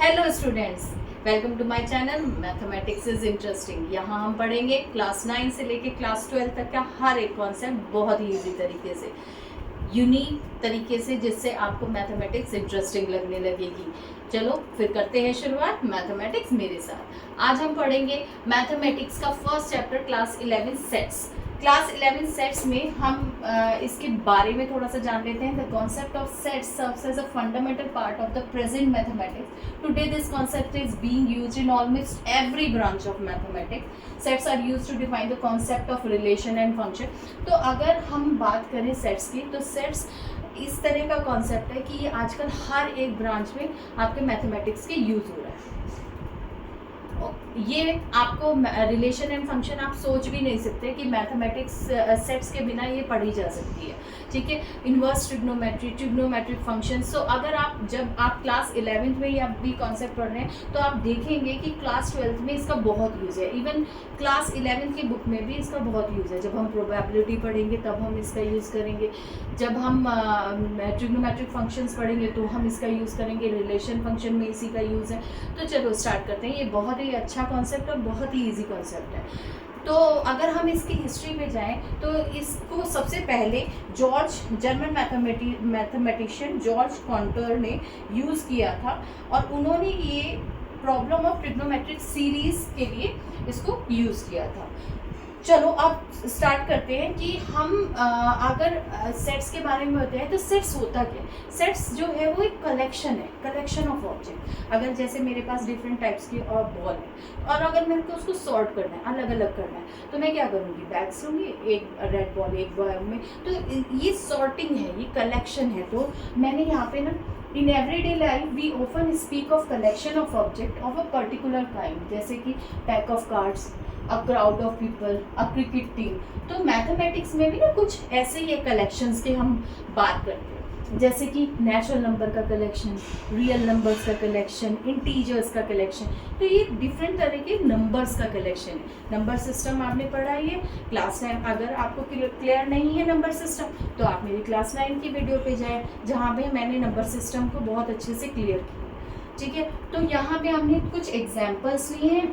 Hello students, welcome to my channel mathematics is interesting. यहाँ हम पढ़ेंगे क्लास 9 से लेके क्लास 12 तक का हर एक कॉन्सेप्ट बहुत ही इजी तरीके से, यूनिक तरीके से, जिससे आपको मैथमेटिक्स इंटरेस्टिंग लगने लगेगी। चलो फिर करते हैं शुरुआत मैथमेटिक्स मेरे साथ। आज हम पढ़ेंगे मैथमेटिक्स का first chapter class 11 sets. Class 11 sets में हम इसके बारे में थोड़ा सा जान लेते हैं। The concept of sets serves as a fundamental part of the present mathematics. Today this concept is being used in almost every branch of mathematics. Sets are used to define the concept of relation and function. तो अगर हम बात करें sets की, तो sets इस तरह का कॉन्सेप्ट है कि ये आजकल हर एक ब्रांच में आपके मैथमेटिक्स के यूज हो रहा है। ये आपको रिलेशन एंड फंक्शन आप सोच भी नहीं सकते कि मैथमेटिक्स सेट्स के बिना ये पढ़ी जा सकती है। ठीक है, इन्वर्स ट्रिग्नोमेट्रिक फंक्शन। सो अगर जब आप क्लास 11th में ये भी कॉन्सेप्ट पढ़ रहे हैं, तो आप देखेंगे कि क्लास 12th में इसका बहुत यूज़ है। इवन क्लास 11th की बुक में भी इसका बहुत यूज़ है। जब हम प्रोबेबिलिटी पढ़ेंगे तब हम इसका यूज़ करेंगे। जब हम ट्रिग्नोमेट्रिक फंक्शंस पढ़ेंगे तो हम इसका यूज़ करेंगे। रिलेशन फंक्शन में इसी का यूज़ है। तो चलो स्टार्ट करते हैं। ये बहुत ही अच्छा कॉन्सेप्ट और बहुत ही ईजी कॉन्सेप्ट है। तो अगर हम इसकी हिस्ट्री में जाएं, तो इसको सबसे पहले जर्मन मैथमेटिशियन जॉर्ज कॉन्टर ने यूज़ किया था, और उन्होंने ये प्रॉब्लम ऑफ ट्रिग्नोमेट्रिक सीरीज के लिए इसको यूज़ किया था। चलो अब स्टार्ट करते हैं कि हम अगर सेट्स के बारे में होते हैं तो सेट्स होता क्या है। सेट्स जो है वो एक कलेक्शन है, कलेक्शन ऑफ ऑब्जेक्ट। अगर जैसे मेरे पास डिफरेंट टाइप्स की बॉल है, और अगर मेरे को उसको सॉर्ट करना है, अलग अलग करना है, तो मैं क्या करूँगी, बैग्स लूँगी, एक रेड बॉल एक बॉल में। तो ये सॉर्टिंग है, ये कलेक्शन है। तो मैंने यहाँ पे ना, in everyday life we often speak of collection of object of a particular kind, जैसे कि pack of cards, a crowd of people, a cricket team. तो मैथमेटिक्स में भी ना कुछ ऐसे ही कलेक्शंस के हम बात करते हैं, जैसे कि नेचुरल नंबर का कलेक्शन, रियल नंबर्स का कलेक्शन, इंटीजर्स का कलेक्शन। तो ये डिफरेंट तरह के नंबर्स का कलेक्शन है। नंबर सिस्टम आपने पढ़ा ही है क्लास 9। अगर आपको क्लियर नहीं है नंबर सिस्टम, तो आप मेरी क्लास 9 की वीडियो पे जाए, जहाँ पे मैंने नंबर सिस्टम को बहुत अच्छे से क्लियर किया। ठीक है, तो यहाँ पे हमने कुछ एग्जाम्पल्स लिए हैं,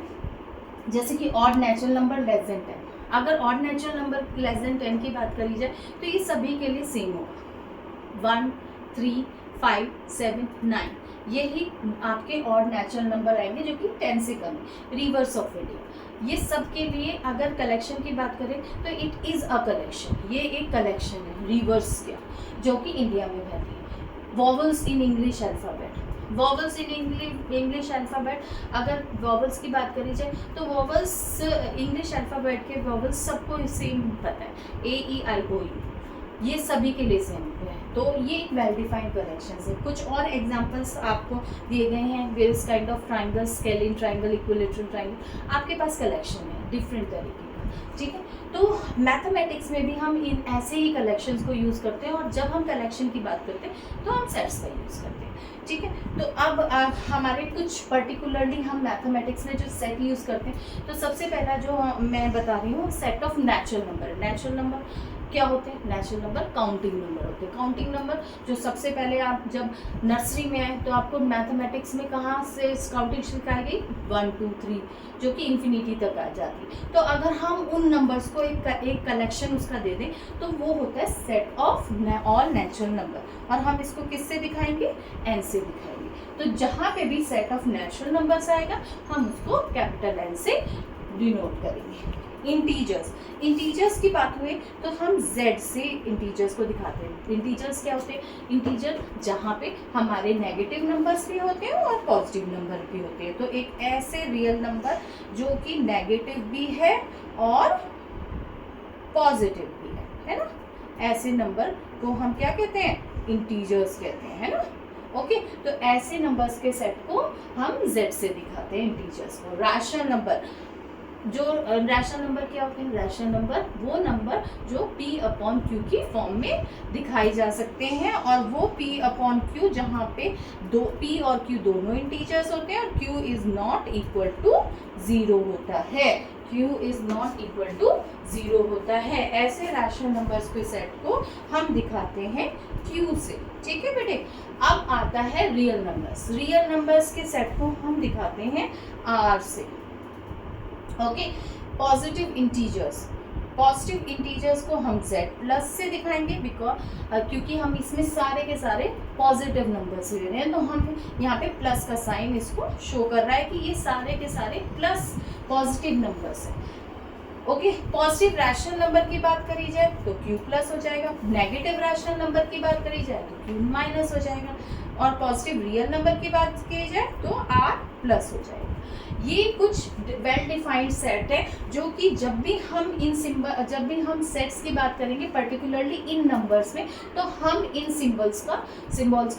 जैसे कि odd natural number less than 10। अगर odd natural number less than 10 की बात करी जाए, तो ये सभी के लिए सेम होगा। 1, 3, 5, 7, 9 यही आपके ऑड नेचुरल नंबर आएंगे, जो कि 10 से कम है। रिवर्स ऑफ इंडिया, ये सब के लिए अगर कलेक्शन की बात करें तो इट इज़ अ कलेक्शन। ये एक कलेक्शन है रिवर्स का, जो कि इंडिया में रहती है। Vowels in English alphabet, vowels in English alphabet. अगर वॉवल्स की बात करी जाए, तो वॉवल्स इंग्लिश अल्फ़ाबेट के वॉवल्स सबको सेम पता है, AEIOU, ये सभी के लिए सेम है। तो ये एक वेल डिफाइंड कलेक्शन है। कुछ और एग्जांपल्स आपको दिए गए हैं, various kind of triangle, scalene triangle, equilateral triangle, आपके पास कलेक्शन है डिफरेंट तरीके का। ठीक है, तो मैथमेटिक्स में भी हम इन ऐसे ही कलेक्शंस को यूज़ करते हैं, और जब हम कलेक्शन की बात करते हैं तो हम सेट्स का यूज़ करते हैं। ठीक है, तो अब हमारे कुछ पर्टिकुलरली हम मैथमेटिक्स में जो सेट यूज़ करते हैं, तो सबसे पहला जो मैं बता रही हूँ, set of natural number. Natural number क्या होते हैं? नेचुरल नंबर काउंटिंग नंबर होते हैं। काउंटिंग नंबर जो सबसे पहले आप जब नर्सरी में आए, तो आपको मैथमेटिक्स में कहाँ से काउंटिंग सिखाई गई? 1, 2, 3, जो कि इन्फिनिटी तक आ जाती है। तो अगर हम उन नंबर्स को एक कलेक्शन उसका दे दें, तो वो होता है set of all natural number, और हम इसको किससे दिखाएंगे? N से दिखाएंगे। तो जहाँ पे भी सेट ऑफ नेचुरल नंबर्स आएगा, हम उसको कैपिटल N से डिनोट करेंगे। इंटीजर्स की बात हुई, तो हम Z से इंटीजर्स को दिखाते हैं। इंटीजर्स क्या होते हैं? इंटीजर जहाँ पे हमारे नेगेटिव नंबर्स भी होते हैं और पॉजिटिव नंबर भी होते हैं। तो एक ऐसे रियल नंबर जो कि नेगेटिव भी है और पॉजिटिव भी है ना, ऐसे नंबर को हम क्या कहते हैं? इंटीजर्स कहते हैं, है ना। ओके, तो ऐसे नंबर्स के सेट को हम Z से दिखाते हैं, इंटीजर्स को। रैशनल नंबर, जो रैशनल नंबर क्या होते हैं? रैशनल नंबर वो नंबर जो P/Q की फॉर्म में दिखाई जा सकते हैं, और वो P/Q जहाँ पे P और Q दोनों इंटीजर्स होते हैं, और Q is not equal to 0 होता है। Q is not equal to 0 होता है। ऐसे रैशनल नंबर्स के सेट को हम दिखाते हैं Q से, ठीक है बेटे। अब आता है रियल नंबर्स। रियल नंबर्स के सेट को हम दिखाते हैं R से, okay. Positive integers, positive integers को हम Z प्लस से दिखाएंगे क्योंकि हम इसमें सारे के सारे पॉजिटिव नंबर्स ले रहे हैं, तो हम यहाँ पे प्लस का साइन इसको शो कर रहा है कि ये सारे के सारे प्लस पॉजिटिव नंबर्स हैं, ओके। पॉजिटिव रैशनल नंबर की बात करी जाए तो Q प्लस हो जाएगा, नेगेटिव रैशनल नंबर की बात करी जाए तो Q माइनस हो जाएगा, और पॉजिटिव रियल नंबर की बात की जाए तो R प्लस हो जाएगा। ये कुछ वेल डिफाइंड सेट है जो कि जब भी हम सेट्स की बात करेंगे पर्टिकुलरली इन नंबर्स में, तो हम इन सिंबल्स का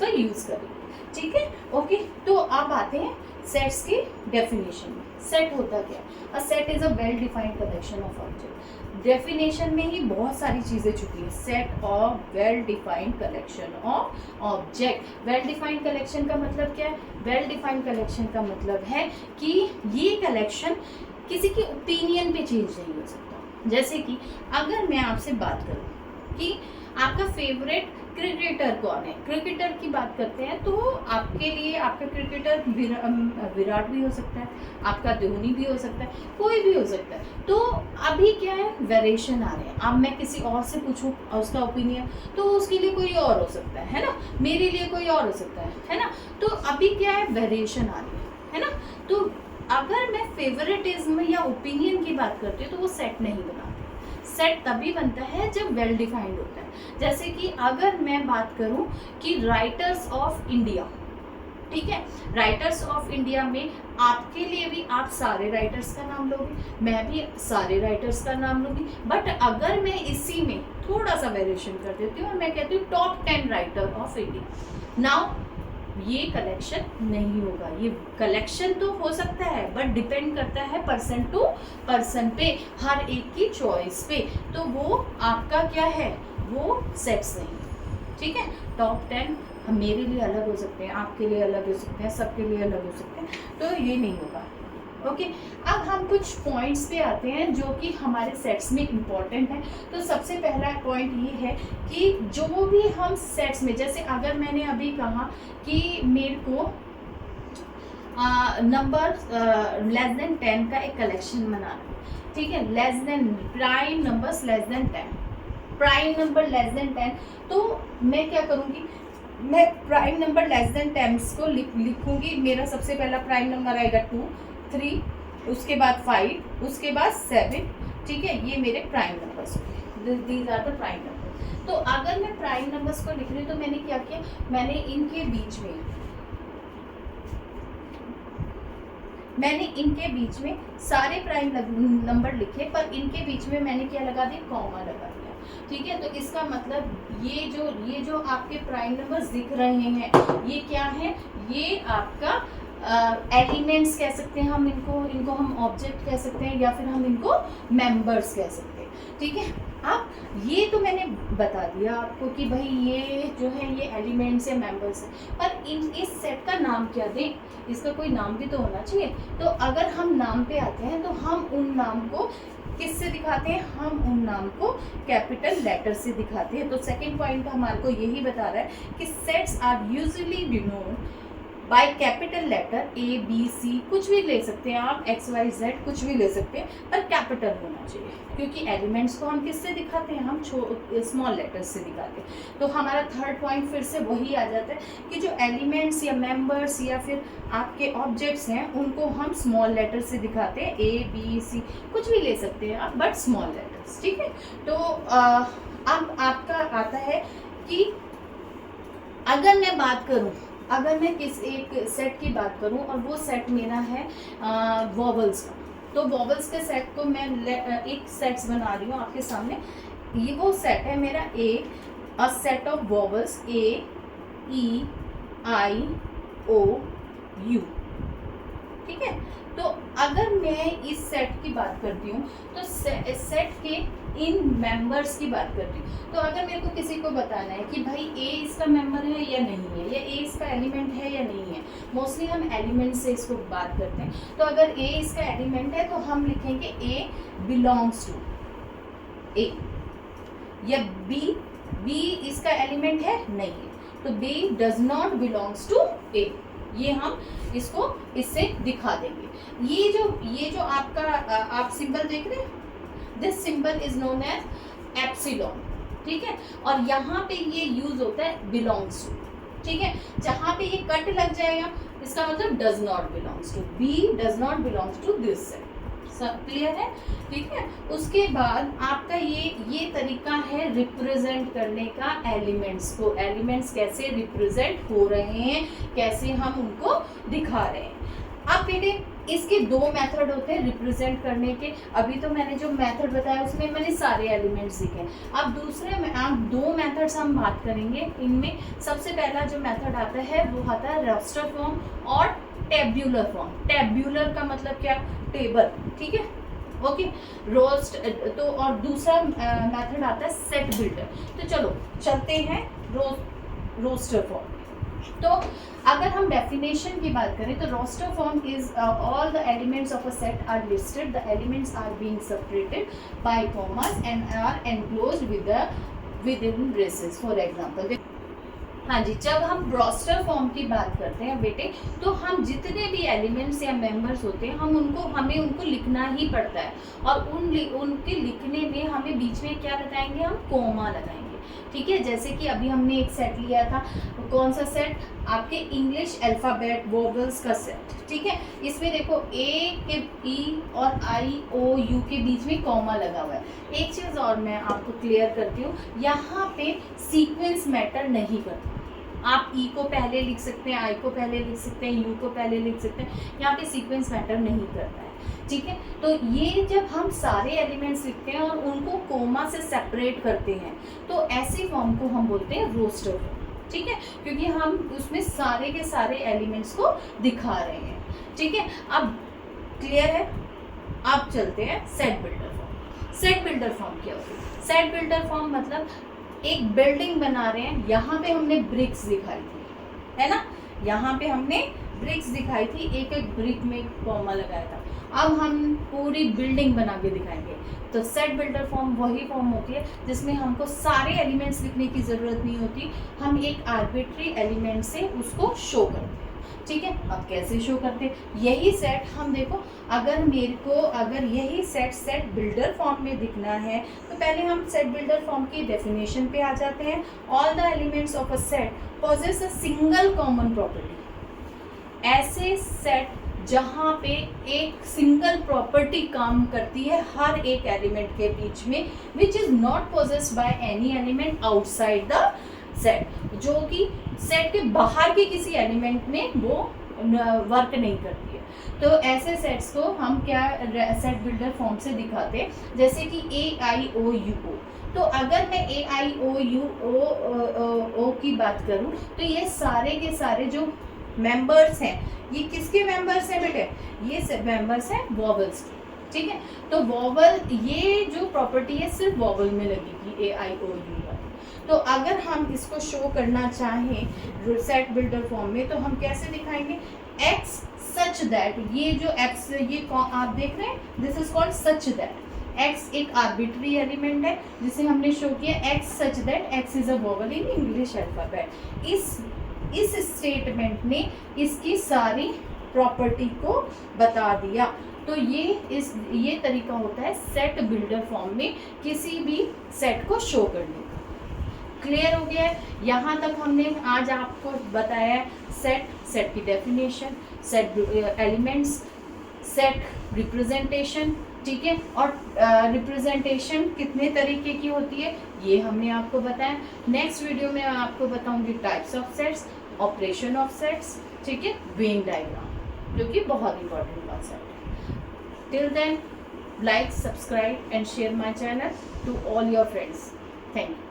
यूज करेंगे, ठीक है, ओके। तो अब आते हैं सेट्स की डेफिनेशन में। सेट होता क्या? A set is a well defined collection of object. Definition में ही बहुत सारी चीज़ें छुपी है। Set of well defined collection of object. Well defined collection का मतलब क्या है? वेल डिफाइंड कलेक्शन का मतलब है कि ये कलेक्शन किसी के ओपिनियन पे चेंज नहीं हो सकता। जैसे कि अगर मैं आपसे बात करूं कि आपका फेवरेट क्रिकेटर कौन है, क्रिकेटर की बात करते हैं, तो आपके लिए आपका क्रिकेटर विराट भी हो सकता है, आपका धोनी भी हो सकता है, कोई भी हो सकता है। तो अभी क्या है, वेरिएशन आ रहे हैं। अब मैं किसी और से पूछूं उसका ओपिनियन, तो उसके लिए कोई और हो सकता है ना, मेरे लिए कोई और हो सकता है ना। तो अभी क्या है, वेरिएशन आ रही है ना। तो अगर मैं फेवरेटिज्म या ओपिनियन की बात करती हूँ तो वो सेट नहीं बनाती। सेट तभी बनता है जब वेल डिफाइंड होता है। जैसे कि अगर मैं बात करूं कि राइटर्स ऑफ इंडिया, ठीक है, राइटर्स ऑफ इंडिया में आपके लिए भी आप सारे राइटर्स का नाम लोगे, मैं भी सारे राइटर्स का नाम लूंगी, बट अगर मैं इसी में थोड़ा सा वेरिएशन कर देती हूँ और मैं कहती हूँ top 10 writer of India, now ये कलेक्शन नहीं होगा। ये कलेक्शन तो हो सकता है बट डिपेंड करता है पर्सन टू पर्सन पे, हर एक की चॉइस पे। तो वो आपका क्या है, वो सेट्स नहीं, ठीक है। टॉप 10 मेरे लिए अलग हो सकते हैं, आपके लिए अलग हो सकते हैं, सबके लिए अलग हो सकते हैं, तो ये नहीं होगा, ओके। अब हम कुछ पॉइंट्स पे आते हैं जो कि हमारे सेट्स में इम्पॉर्टेंट है। तो सबसे पहला पॉइंट ये है कि जो भी हम सेट्स में, जैसे अगर मैंने अभी कहा कि मेरे को नंबर लेस देन 10 का एक कलेक्शन बनाना है, ठीक है, less than prime numbers less than 10, prime number less than 10, तो मैं क्या करूँगी, मैं प्राइम नंबर लेस देन 10 को लिखूंगी। मेरा सबसे पहला प्राइम नंबर आएगा 2, 3, उसके बाद 5, उसके बाद 7, ठीक है, ये मेरे प्राइम नंबर्स होंगे। These are the prime number. तो अगर मैं प्राइम नंबर्स को लिख रही हूँ तो मैंने क्या किया, मैंने इनके बीच में सारे प्राइम नंबर लिखे, पर इनके बीच में मैंने क्या लगा दिया, कॉमा लगा दिया, ठीक है। तो इसका मतलब ये जो आपके प्राइम नंबर्स दिख रहे हैं, ये क्या है, ये आपका एलिमेंट्स कह सकते हैं हम इनको हम ऑब्जेक्ट कह सकते हैं, या फिर हम इनको मेंबर्स कह सकते हैं, ठीक है। अब ये तो मैंने बता दिया आपको कि भाई ये जो है ये एलिमेंट्स है, मेंबर्स है, पर इस सेट का नाम क्या दें, इसका कोई नाम भी तो होना चाहिए। तो अगर हम नाम पे आते हैं तो हम उन नाम को किससे दिखाते हैं, हम उन नाम को कैपिटल लेटर से दिखाते हैं। तो सेकंड पॉइंट हमारे को यही बता रहा है कि sets are usually denote by capital letter A B C, कुछ भी ले सकते हैं आप, X Y Z कुछ भी ले सकते हैं, पर कैपिटल होना चाहिए, क्योंकि एलिमेंट्स को हम किससे दिखाते हैं, हम स्मॉल लेटर्स से दिखाते हैं। तो हमारा थर्ड पॉइंट फिर से वही आ जाता है कि जो एलिमेंट्स या मेंबर्स या फिर आपके ऑब्जेक्ट्स हैं उनको हम स्मॉल लेटर से दिखाते हैं, A B C कुछ भी ले सकते हैं आप, बट स्मॉल लेटर्स, ठीक है। तो अब आपका आता है कि अगर मैं बात करूं, अगर मैं किस एक सेट की बात करूं और वो सेट मेरा है वॉवल्स का, तो वॉवल्स के सेट को मैं एक सेट्स बना रही हूँ आपके सामने। ये वो सेट है मेरा a set of vowels A E I O U, ठीक है। तो अगर मैं इस सेट की बात करती हूँ तो सेट के इन मेंबर्स की बात कर रही हूँ। तो अगर मेरे को किसी को बताना है कि भाई ए इसका मेंबर है या नहीं है, या ए इसका एलिमेंट है या नहीं है, मोस्टली हम एलिमेंट से इसको बात करते हैं। तो अगर ए इसका एलिमेंट है तो हम लिखेंगे ए बिलोंग्स टू ए, या बी इसका एलिमेंट है, नहीं है, तो B does not belongs to A. ये हम इसको इससे दिखा देंगे। ये जो आपका आप सिंबल देख रहे हैं, this symbol is known as epsilon, ठीक है। और यहाँ पे ये यूज होता है बिलोंग्स टू, ठीक है। जहाँ पे ये कट लग जाएगा इसका मतलब does not belongs to, B does not belongs to this set. सब क्लियर है, ठीक है। उसके बाद आपका ये तरीका है रिप्रेजेंट करने का एलिमेंट्स को, एलिमेंट्स कैसे रिप्रेजेंट हो रहे हैं, कैसे हम उनको दिखा रहे हैं। अब बेटे इसके दो मेथड होते हैं रिप्रेजेंट करने के। अभी तो मैंने जो मेथड बताया उसमें मैंने सारे एलिमेंट्स दिखे। अब दूसरे में आप दो मेथड्स हम बात करेंगे। इनमें सबसे पहला जो मेथड आता है वो आता है रास्टर फॉर्म और टेब्यूलर फॉर्म। टेब्यूलर का मतलब क्या, टेबल, ठीक है, ओके। रोस्ट तो और दूसरा मेथड आता है सेट बिल्डर। तो चलो चलते हैं रोस्टर फॉर्म। तो अगर हम डेफिनेशन की बात करें तो roster form is all the elements of a set are listed, the elements are being separated by commas and are enclosed within braces. For example, हाँ जी, जब हम रोस्टर फॉर्म की बात करते हैं बेटे, तो हम जितने भी एलिमेंट्स या मेंबर्स होते हैं हमें उनको लिखना ही पड़ता है। और उनके लिखने में हमें बीच में क्या लगाएंगे, हम कोमा लगाएंगे, ठीक है। जैसे कि अभी हमने एक सेट लिया था, कौन सा सेट, आपके इंग्लिश अल्फ़ाबेट वोवेल्स का सेट, ठीक है। इसमें देखो ए के ई और आई ओ यू के बीच में कॉमा लगा हुआ है। एक चीज़ और मैं आपको क्लियर करती हूँ, यहाँ पे सीक्वेंस मैटर नहीं करता। आप ई को पहले लिख सकते हैं, आई को पहले लिख सकते हैं, यू को पहले लिख सकते हैं, यहाँ पे सीक्वेंस मैटर नहीं करता है, ठीक है। तो ये जब हम सारे एलिमेंट्स लिखते हैं और उनको कोमा से सेपरेट करते हैं तो ऐसी फॉर्म को हम बोलते हैं रोस्टर फॉर्म, ठीक है, क्योंकि हम उसमें सारे के सारे एलिमेंट्स को दिखा रहे हैं, ठीक है। अब क्लियर है। अब चलते हैं set builder form. Set builder form क्या होती है? सेट बिल्डर फॉर्म मतलब एक बिल्डिंग बना रहे हैं, यहाँ पे हमने ब्रिक्स दिखाई थी, है ना, यहाँ पे हमने ब्रिक्स दिखाई थी, एक एक ब्रिक में कॉमा लगाया था। अब हम पूरी बिल्डिंग बना के दिखाएंगे। तो सेट बिल्डर फॉर्म वही फॉर्म होती है जिसमें हमको सारे एलिमेंट्स लिखने की ज़रूरत नहीं होती, हम एक आर्बिट्री एलिमेंट से उसको शो करते हैं, ठीक है। अब कैसे शो करते हैं, यही सेट हम देखो, अगर मेरे को अगर यही सेट बिल्डर फॉर्म में दिखना है तो पहले हम सेट बिल्डर फॉर्म की डेफिनेशन पे आ जाते हैं। All the elements of a set possess a single common property. ऐसे सेट जहाँ पे एक सिंगल प्रॉपर्टी काम करती है हर एक एलिमेंट के बीच में, which is not possessed by any element outside the set, जो कि सेट के बाहर के किसी एलिमेंट में वो वर्क नहीं करती है। तो ऐसे सेट्स को हम क्या सेट बिल्डर फॉर्म से दिखाते हैं, जैसे कि ए आई ओ यू ओ। तो अगर मैं ए आई ओ यू ओ की बात करूं तो ये सारे के सारे जो मेंबर्स हैं, ये किसके मेंबर्स हैं बेटे, ये मेंबर्स हैं वॉवल्स के, ठीक है। तो वॉवल, ये जो प्रॉपर्टी है सिर्फ वॉवल में लगेगी, ए आई ओ यू का। तो अगर हम इसको शो करना चाहें सेट बिल्डर फॉर्म में तो हम कैसे दिखाएंगे, एक्स सच दैट, ये जो एक्स ये आप देख रहे हैं, this is called such that. X एक आर्बिट्री एलिमेंट है जिसे हमने शो किया, x such that x is a vowel in English alphabet. इस स्टेटमेंट ने इसकी सारी प्रॉपर्टी को बता दिया। तो ये तरीका होता है सेट बिल्डर फॉर्म में किसी भी सेट को शो करने का। क्लियर हो गया है? यहाँ तक हमने आज आपको बताया सेट की definition, set elements, set representation, ठीक है। और रिप्रेजेंटेशन कितने तरीके की होती है ये हमने आपको बताया। नेक्स्ट वीडियो में मैं आपको बताऊंगी types of sets, operation of sets, ठीक है, वेन डायग्राम, जो कि बहुत इंपॉर्टेंट कॉन्सेप्ट है। Till then, like, subscribe and share my channel to all your friends. Thank you.